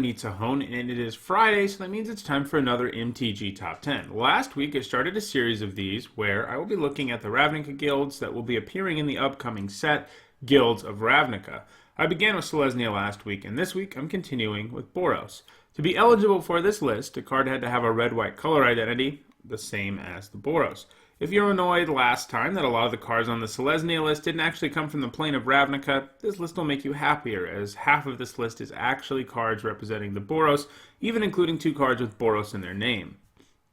I'm Nitsahone, and it is Friday, so that means it's time for another MTG Top 10. Last week I started a series of these where I will be looking at the Ravnica guilds that will be appearing in the upcoming set, Guilds of Ravnica. I began with Selesnya last week, and this week I'm continuing with Boros. To be eligible for this list, a card had to have a red-white color identity, the same as the Boros. If you're annoyed last time that a lot of the cards on the Selesnya list didn't actually come from the plane of Ravnica, this list will make you happier, as half of this list is actually cards representing the Boros, even including 2 cards with Boros in their name.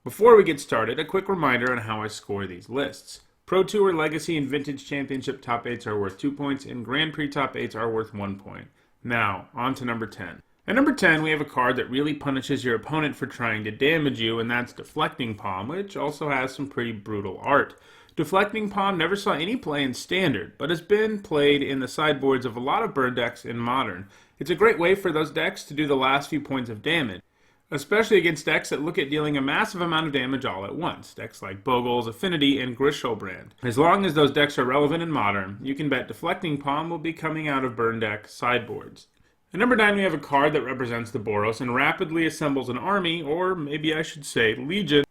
Before we get started, a quick reminder on how I score these lists. Pro Tour, Legacy, and Vintage Championship top 8s are worth 2 points, and Grand Prix top 8s are worth 1 point. Now, on to number 10. At number 10, we have a card that really punishes your opponent for trying to damage you, and that's Deflecting Palm, which also has some pretty brutal art. Deflecting Palm never saw any play in Standard, but has been played in the sideboards of a lot of burn decks in Modern. It's a great way for those decks to do the last few points of damage, especially against decks that look at dealing a massive amount of damage all at once, decks like Bogles, Affinity, and Grishelbrand. As long as those decks are relevant in Modern, you can bet Deflecting Palm will be coming out of burn deck sideboards. At number 9, we have a card that represents the Boros and rapidly assembles an army, or maybe I should say legion,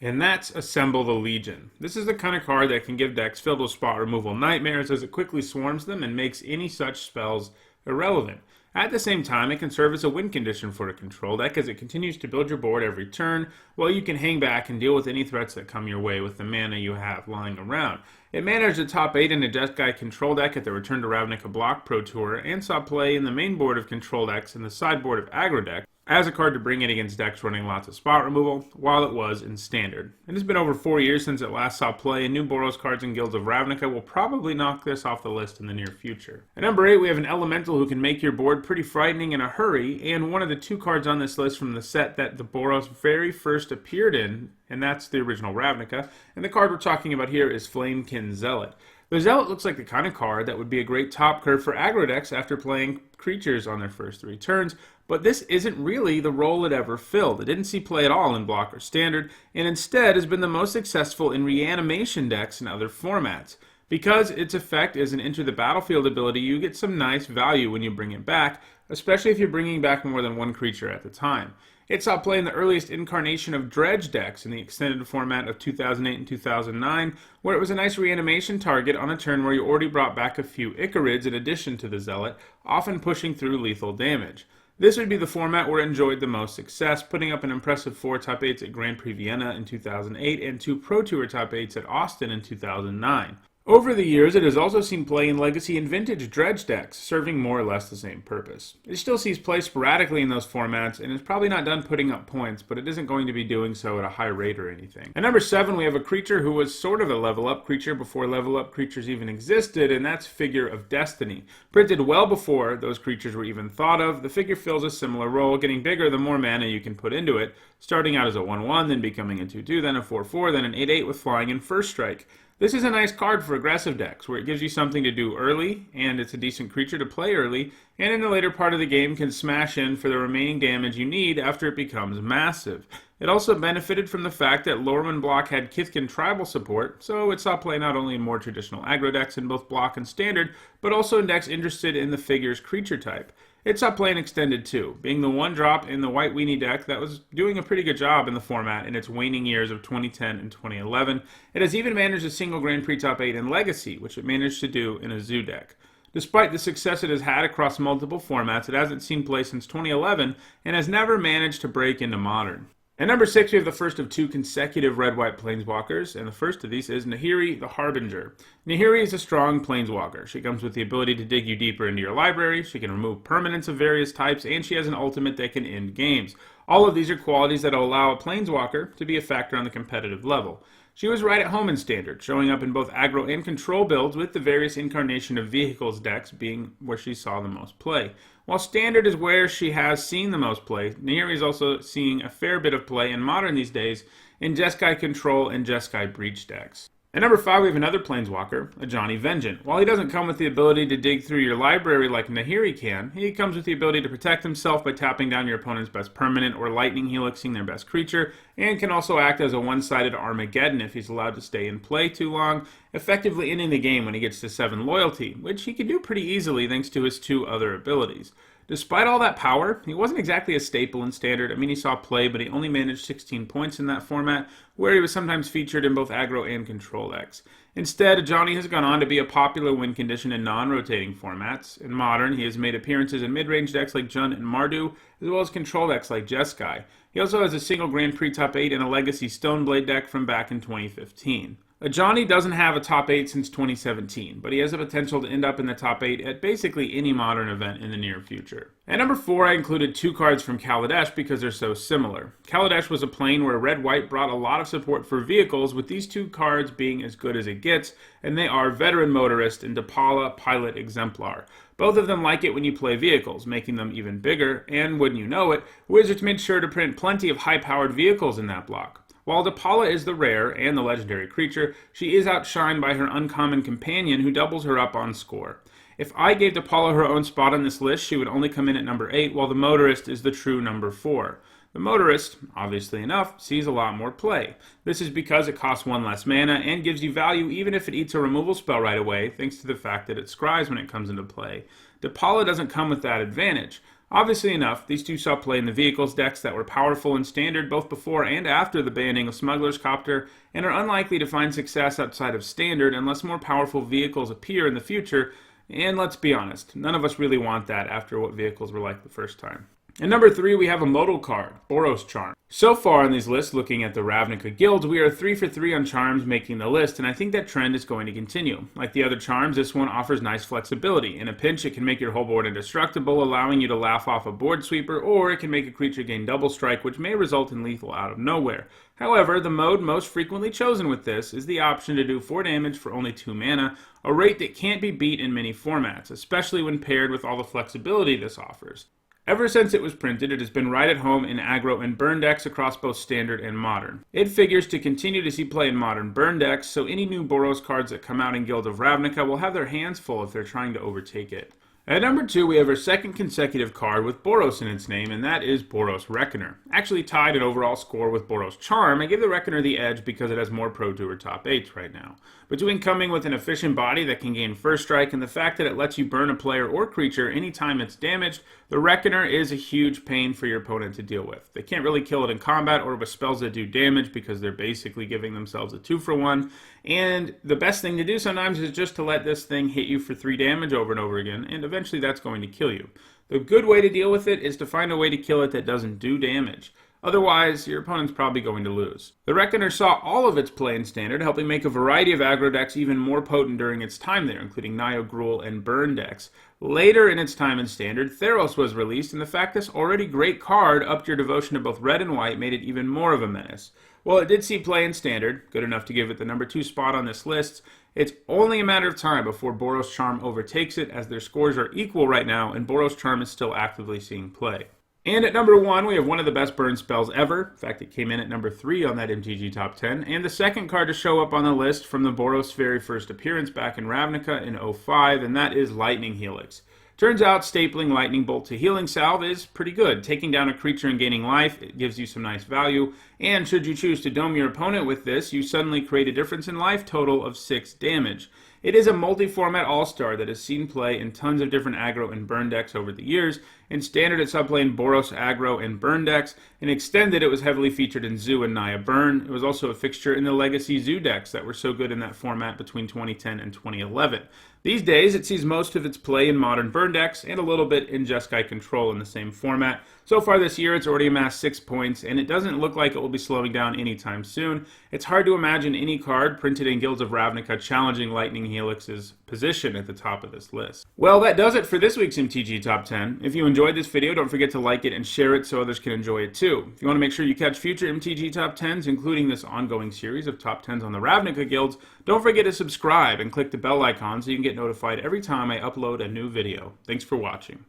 and that's Assemble the Legion. This is the kind of card that can give decks filled with spot removal nightmares as it quickly swarms them and makes any such spells irrelevant. At the same time, it can serve as a win condition for a control deck as it continues to build your board every turn, while you can hang back and deal with any threats that come your way with the mana you have lying around. It managed a top 8 in a Jeskai control deck at the Return to Ravnica Block Pro Tour, and saw play in the main board of control decks and the sideboard of aggro deck, as a card to bring in against decks running lots of spot removal, while it was in Standard. It has been over 4 years since it last saw play, and new Boros cards in Guilds of Ravnica will probably knock this off the list in the near future. At number 8, we have an Elemental who can make your board pretty frightening in a hurry, and one of the 2 cards on this list from the set that the Boros very first appeared in, and that's the original Ravnica, and the card we're talking about here is Ken Zealot. The Zealot looks like the kind of card that would be a great top curve for aggro decks after playing creatures on their first 3 turns, but this isn't really the role it ever filled. It didn't see play at all in Block or Standard, and instead has been the most successful in reanimation decks and other formats. Because its effect is an enter the battlefield ability, you get some nice value when you bring it back, especially if you're bringing back more than 1 creature at the time. It saw play in the earliest incarnation of Dredge decks in the extended format of 2008 and 2009, where it was a nice reanimation target on a turn where you already brought back a few Icarids in addition to the Zealot, often pushing through lethal damage. This would be the format where it enjoyed the most success, putting up an impressive 4 top 8s at Grand Prix Vienna in 2008 and 2 Pro Tour top 8s at Austin in 2009. Over the years, it has also seen play in Legacy and Vintage Dredge decks, serving more or less the same purpose. It still sees play sporadically in those formats, and is probably not done putting up points, but it isn't going to be doing so at a high rate or anything. At number 7, we have a creature who was sort of a level-up creature before level-up creatures even existed, and that's Figure of Destiny. Printed well before those creatures were even thought of, the figure fills a similar role, getting bigger the more mana you can put into it, starting out as a 1-1, then becoming a 2-2, then a 4-4, then an 8-8 with flying and first strike. This is a nice card for aggressive decks, where it gives you something to do early, and it's a decent creature to play early, and in the later part of the game can smash in for the remaining damage you need after it becomes massive. It also benefited from the fact that Lorwyn Block had Kithkin Tribal support, so it saw play not only in more traditional aggro decks in both Block and Standard, but also in decks interested in the figure's creature type. It saw play in Extended too, being the 1-drop in the White Weenie deck that was doing a pretty good job in the format in its waning years of 2010 and 2011. It has even managed a single Grand Prix top 8 in Legacy, which it managed to do in a Zoo deck. Despite the success it has had across multiple formats, it hasn't seen play since 2011 and has never managed to break into Modern. At number 6, we have the first of 2 consecutive red-white planeswalkers, and the first of these is Nahiri the Harbinger. Nahiri is a strong planeswalker. She comes with the ability to dig you deeper into your library, she can remove permanents of various types, and she has an ultimate that can end games. All of these are qualities that will allow a planeswalker to be a factor on the competitive level. She was right at home in Standard, showing up in both aggro and control builds, with the various incarnation of vehicles decks being where she saw the most play. While Standard is where she has seen the most play, Nahiri is also seeing a fair bit of play in Modern these days in Jeskai Control and Jeskai Breach decks. At number 5, we have another Planeswalker, a Johnny Vengeant. While he doesn't come with the ability to dig through your library like Nahiri can, he comes with the ability to protect himself by tapping down your opponent's best permanent or lightning helixing their best creature, and can also act as a one-sided Armageddon if he's allowed to stay in play too long, effectively ending the game when he gets to 7 loyalty, which he can do pretty easily thanks to his 2 other abilities. Despite all that power, he wasn't exactly a staple in Standard. I mean, he saw play, but he only managed 16 points in that format, where he was sometimes featured in both aggro and control decks. Instead, Ajani has gone on to be a popular win condition in non-rotating formats. In Modern, he has made appearances in mid-range decks like Jund and Mardu, as well as control decks like Jeskai. He also has a single Grand Prix top 8 in a Legacy Stoneblade deck from back in 2015. Ajani doesn't have a top 8 since 2017, but he has the potential to end up in the top 8 at basically any Modern event in the near future. At number 4, I included 2 cards from Adesh because they're so similar. Adesh was a plane where red-white brought a lot of support for vehicles, with these 2 cards being as good as it gets, and they are Veteran Motorist and Depala Pilot Exemplar. Both of them like it when you play vehicles, making them even bigger, and wouldn't you know it, Wizards made sure to print plenty of high-powered vehicles in that block. While Depala is the rare and the legendary creature, she is outshined by her uncommon companion who doubles her up on score. If I gave Depala her own spot on this list, she would only come in at number 8, while the Motorist is the true number 4. The Motorist, obviously enough, sees a lot more play. This is because it costs 1 less mana and gives you value even if it eats a removal spell right away, thanks to the fact that it scries when it comes into play. Depala doesn't come with that advantage. Obviously enough, these 2 saw play in the vehicles decks that were powerful in Standard both before and after the banning of Smuggler's Copter, and are unlikely to find success outside of Standard unless more powerful vehicles appear in the future, and let's be honest, none of us really want that after what vehicles were like the first time. At number 3, we have a modal card, Boros Charm. So far on these lists, looking at the Ravnica guilds, we are 3 for 3 on charms making the list, and I think that trend is going to continue. Like the other charms, this one offers nice flexibility. In a pinch, it can make your whole board indestructible, allowing you to laugh off a board sweeper, or it can make a creature gain double strike, which may result in lethal out of nowhere. However, the mode most frequently chosen with this is the option to do 4 damage for only 2 mana, a rate that can't be beat in many formats, especially when paired with all the flexibility this offers. Ever since it was printed, it has been right at home in aggro and burn decks across both Standard and Modern. It figures to continue to see play in Modern burn decks, so any new Boros cards that come out in Guild of Ravnica will have their hands full if they're trying to overtake it. At number 2, we have our second consecutive card with Boros in its name, and that is Boros Reckoner. Actually tied in overall score with Boros Charm, I give the Reckoner the edge because it has more Pro Tour top 8s right now. Between coming with an efficient body that can gain first strike and the fact that it lets you burn a player or creature anytime it's damaged, the Reckoner is a huge pain for your opponent to deal with. They can't really kill it in combat or with spells that do damage because they're basically giving themselves a 2-for-1, and the best thing to do sometimes is just to let this thing hit you for 3 damage over and over again, and eventually that's going to kill you. The good way to deal with it is to find a way to kill it that doesn't do damage. Otherwise, your opponent's probably going to lose. The Reckoner saw all of its play in Standard, helping make a variety of aggro decks even more potent during its time there, including Nio Gruul and Burn decks. Later in its time in Standard, Theros was released, and the fact this already great card upped your devotion to both red and white made it even more of a menace. While it did see play in Standard, good enough to give it the number 2 spot on this list, it's only a matter of time before Boros Charm overtakes it, as their scores are equal right now, and Boros Charm is still actively seeing play. And at number 1, we have one of the best burn spells ever. In fact, it came in at number 3 on that MTG Top 10, and the second card to show up on the list from the Boros' very first appearance back in Ravnica in 2005, and that is Lightning Helix. Turns out stapling Lightning Bolt to Healing Salve is pretty good. Taking down a creature and gaining life, it gives you some nice value, and should you choose to dome your opponent with this, you suddenly create a difference in life total of 6 damage. It is a multi-format all-star that has seen play in tons of different aggro and burn decks over the years. In Standard, it saw play in Boros aggro and burn decks. In Extended, it was heavily featured in Zoo and Naya Burn. It was also a fixture in the Legacy Zoo decks that were so good in that format between 2010 and 2011. These days, it sees most of its play in Modern burn decks and a little bit in Jeskai Control in the same format. So far this year, it's already amassed 6 points, and it doesn't look like it will be slowing down anytime soon. It's hard to imagine any card printed in Guilds of Ravnica challenging Lightning Helix's position at the top of this list. Well, that does it for this week's MTG Top 10. If you enjoyed this video, don't forget to like it and share it so others can enjoy it too. If you want to make sure you catch future MTG Top 10s, including this ongoing series of Top 10s on the Ravnica Guilds, don't forget to subscribe and click the bell icon so you can get notified every time I upload a new video. Thanks for watching.